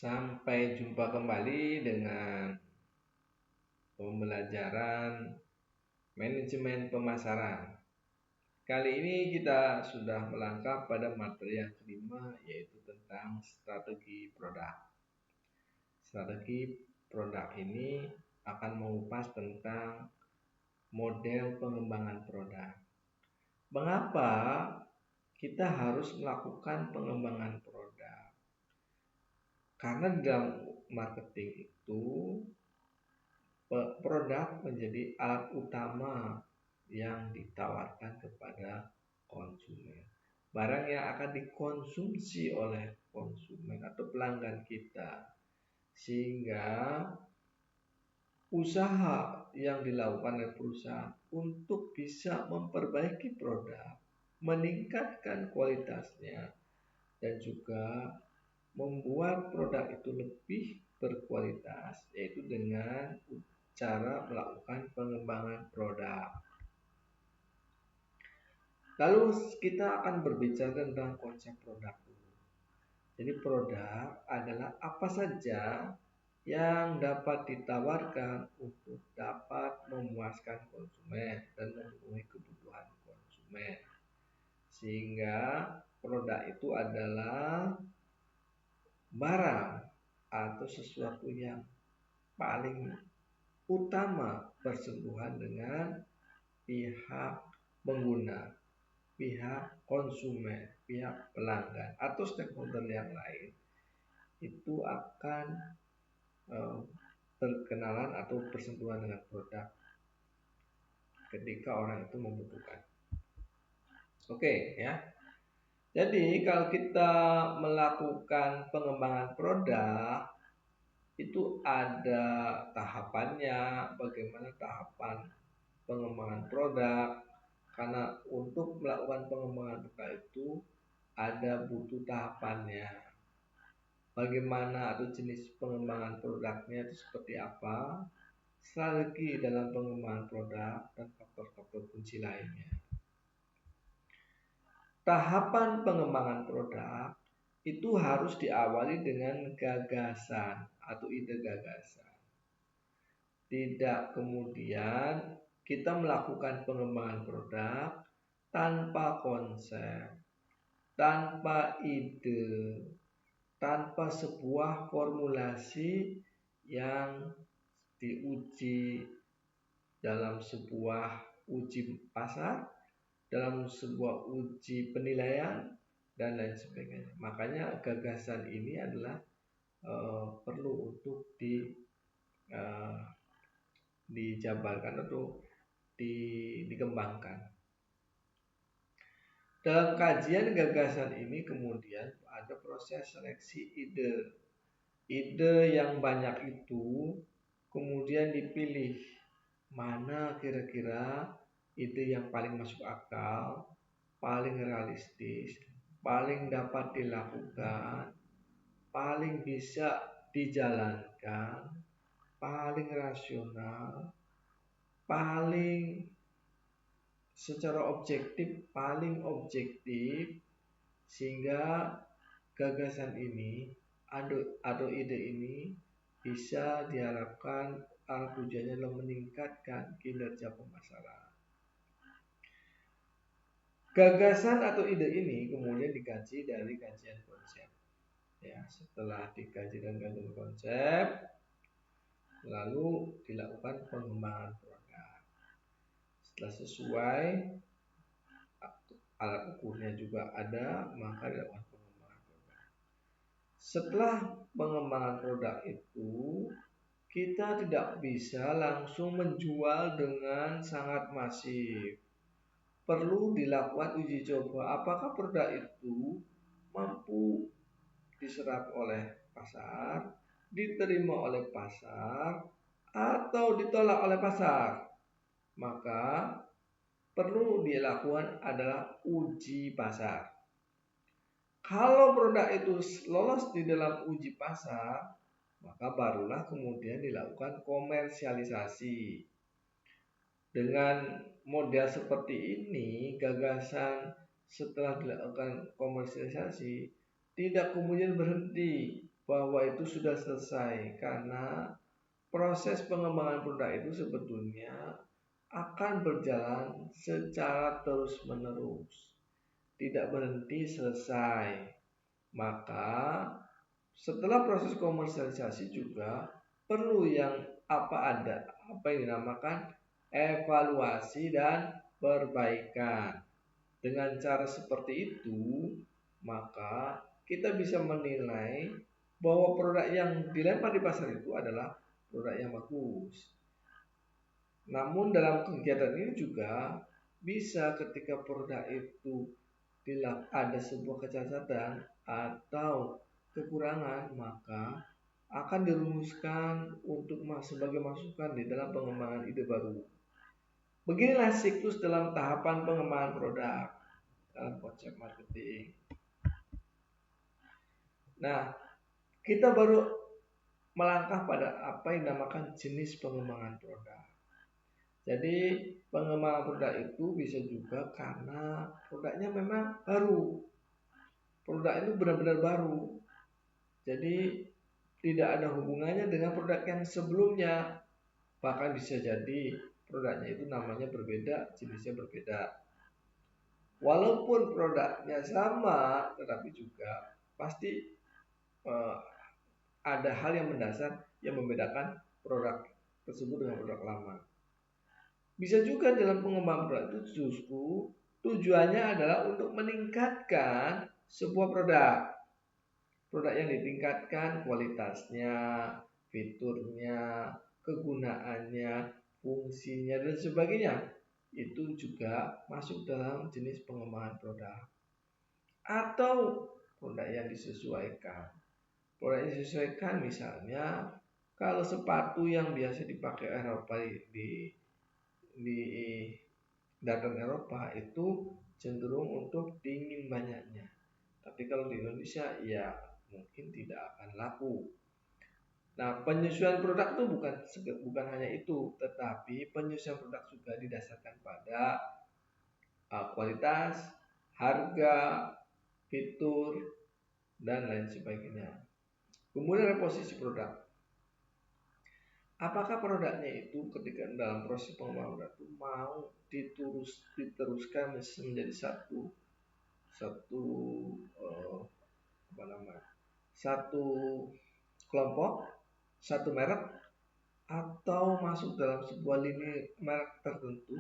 Sampai jumpa kembali dengan pembelajaran manajemen pemasaran. Kali ini kita sudah melangkah pada materi yang kelima, yaitu tentang strategi produk. Strategi produk ini akan mengupas tentang model pengembangan produk. Mengapa kita harus melakukan pengembangan produk? Karena dalam marketing itu produk menjadi alat utama yang ditawarkan kepada konsumen. Barang yang akan dikonsumsi oleh konsumen atau pelanggan kita. Sehingga usaha yang dilakukan oleh perusahaan untuk bisa memperbaiki produk, meningkatkan kualitasnya, dan juga membuat produk itu lebih berkualitas, yaitu dengan cara melakukan pengembangan produk. Lalu kita akan berbicara tentang konsep produk dulu. Jadi produk adalah apa saja yang dapat ditawarkan untuk dapat memuaskan konsumen dan memenuhi kebutuhan konsumen. Sehingga produk itu adalah barang atau sesuatu yang paling utama bersentuhan dengan pihak pengguna, pihak konsumen, pihak pelanggan atau stakeholder yang lain. Itu akan berkenalan atau bersentuhan dengan produk ketika orang itu membutuhkan. Oke, ya. Jadi kalau kita melakukan pengembangan produk, itu ada tahapannya, bagaimana tahapan pengembangan produk. Karena untuk melakukan pengembangan produk itu ada butuh tahapannya. Bagaimana atau jenis pengembangan produknya itu seperti apa, strategi dalam pengembangan produk, dan faktor-faktor kunci lainnya. Tahapan pengembangan produk itu harus diawali dengan gagasan atau ide gagasan. Tidak kemudian kita melakukan pengembangan produk tanpa konsep, tanpa ide, tanpa sebuah formulasi yang diuji dalam sebuah uji pasar, dalam sebuah uji penilaian, dan lain sebagainya. Makanya gagasan ini adalah perlu untuk dijabarkan atau dikembangkan. Dalam kajian gagasan ini kemudian ada proses seleksi ide. Ide yang banyak itu kemudian dipilih mana kira-kira ide yang paling masuk akal, paling realistis, paling dapat dilakukan, paling bisa dijalankan, paling rasional, paling secara objektif, paling objektif, sehingga gagasan ini atau ide ini bisa diharapkan tujuannya adalah meningkatkan kinerja pemasaran. Gagasan atau ide ini kemudian dikaji dari kajian konsep. Ya, setelah dikaji dan kajian konsep, lalu dilakukan pengembangan produk. Setelah sesuai, alat ukurnya juga ada, maka dilakukan pengembangan produk. Setelah pengembangan produk itu, kita tidak bisa langsung menjual dengan sangat masif. Perlu dilakukan uji coba apakah produk itu mampu diserap oleh pasar, diterima oleh pasar, atau ditolak oleh pasar. Maka perlu dilakukan adalah uji pasar. Kalau produk itu lolos di dalam uji pasar, maka barulah kemudian dilakukan komersialisasi. Dengan model seperti ini, gagasan setelah dilakukan komersialisasi tidak kemudian berhenti bahwa itu sudah selesai, karena proses pengembangan produk itu sebetulnya akan berjalan secara terus-menerus, tidak berhenti selesai. Maka setelah proses komersialisasi juga perlu yang apa yang dinamakan evaluasi dan perbaikan. Dengan cara seperti itu, maka kita bisa menilai bahwa produk yang dilempar di pasar itu adalah produk yang bagus. Namun dalam kegiatan ini juga bisa ketika produk itu ada sebuah kecacatan atau kekurangan, maka akan dirumuskan untuk sebagai masukan di dalam pengembangan ide baru. Beginilah siklus dalam tahapan pengembangan produk dalam konsep marketing. Nah, kita baru melangkah pada apa yang dinamakan jenis pengembangan produk. Jadi pengembangan produk itu bisa juga karena produknya memang baru. Produk itu benar-benar baru. Jadi tidak ada hubungannya dengan produk yang sebelumnya. Bahkan bisa jadi produknya itu namanya berbeda, jenisnya berbeda. Walaupun produknya sama, tetapi juga pasti eh, ada hal yang mendasar yang membedakan produk tersebut dengan produk lama. Bisa juga dalam pengembangan produk itu justru tujuannya adalah untuk meningkatkan sebuah produk. Produk yang ditingkatkan kualitasnya, fiturnya, kegunaannya, fungsinya, dan sebagainya. Itu juga masuk dalam jenis pengembangan produk. Atau produk yang disesuaikan. Produk yang disesuaikan misalnya kalau sepatu yang biasa dipakai Eropa di datang Eropa itu cenderung untuk dingin banyaknya. Tapi kalau di Indonesia ya mungkin tidak akan laku. Nah, penyesuaian produk itu bukan hanya itu, tetapi penyesuaian produk juga didasarkan pada kualitas, harga, fitur, dan lain sebagainya. Kemudian reposisi produk. Apakah produknya itu ketika dalam proses pengembangan itu mau diteruskan menjadi satu satu apa namanya satu kelompok, satu merek, atau masuk dalam sebuah lini merek tertentu,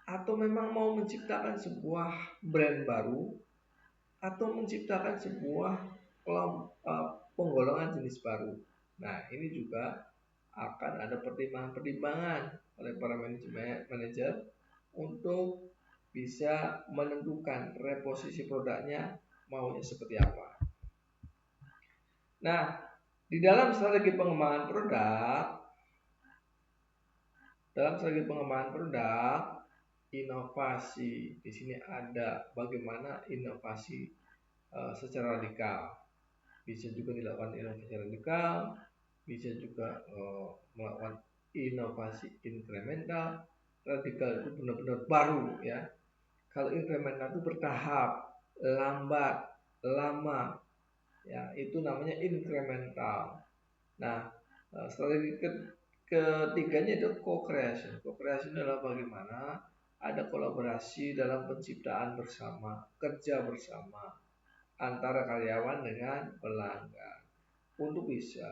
atau memang mau menciptakan sebuah brand baru, atau menciptakan sebuah penggolongan jenis baru. Nah, ini juga akan ada pertimbangan-pertimbangan oleh para manajer untuk bisa menentukan reposisi produknya maunya seperti apa. Nah, di dalam strategi pengembangan produk, inovasi di sini ada bagaimana inovasi secara radikal. Bisa juga dilakukan inovasi radikal, bisa juga melakukan inovasi inkremental. Radikal itu benar-benar baru ya. Kalau inkremental itu bertahap, lambat, lama, ya itu namanya inkremental. Nah, strategi ketiganya itu co-creation. Co-creation adalah bagaimana ada kolaborasi dalam penciptaan bersama, kerja bersama antara karyawan dengan pelanggan untuk bisa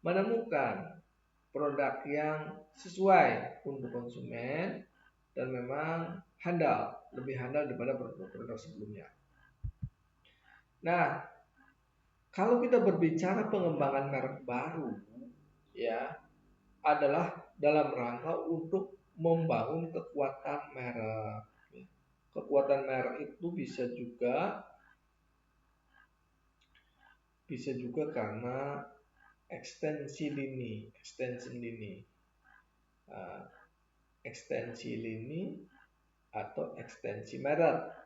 menemukan produk yang sesuai untuk konsumen dan memang lebih handal daripada produk-produk sebelumnya. Nah, kalau kita berbicara pengembangan merek baru, ya, adalah dalam rangka untuk membangun kekuatan merek. Kekuatan merek itu bisa juga karena ekstensi lini, ekstensi lini atau ekstensi merek.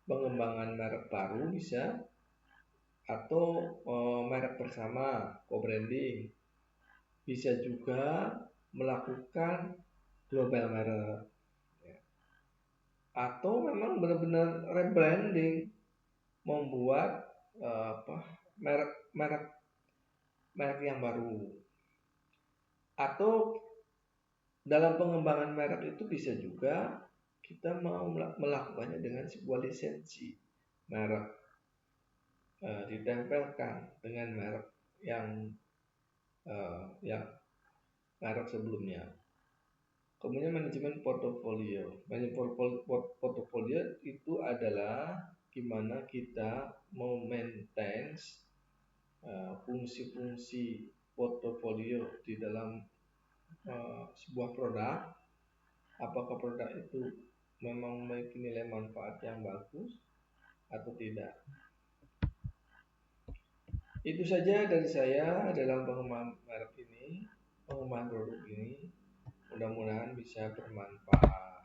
Pengembangan merek baru bisa atau merek bersama, co-branding. Bisa juga melakukan global merek. Atau memang benar-benar rebranding, membuat merek merek merek yang baru, atau dalam pengembangan merek itu bisa juga kita mau melakukannya dengan sebuah lisensi merek, ditempelkan dengan merek yang merek sebelumnya. Kemudian manajemen portofolio. Manajemen portofolio itu adalah gimana kita memaintain fungsi-fungsi portofolio di dalam sebuah produk. Apakah produk itu memang memiliki nilai manfaat yang bagus atau tidak. Itu saja dari saya dalam pengembangan merek ini, pengembangan produk ini. Mudah-mudahan bisa bermanfaat.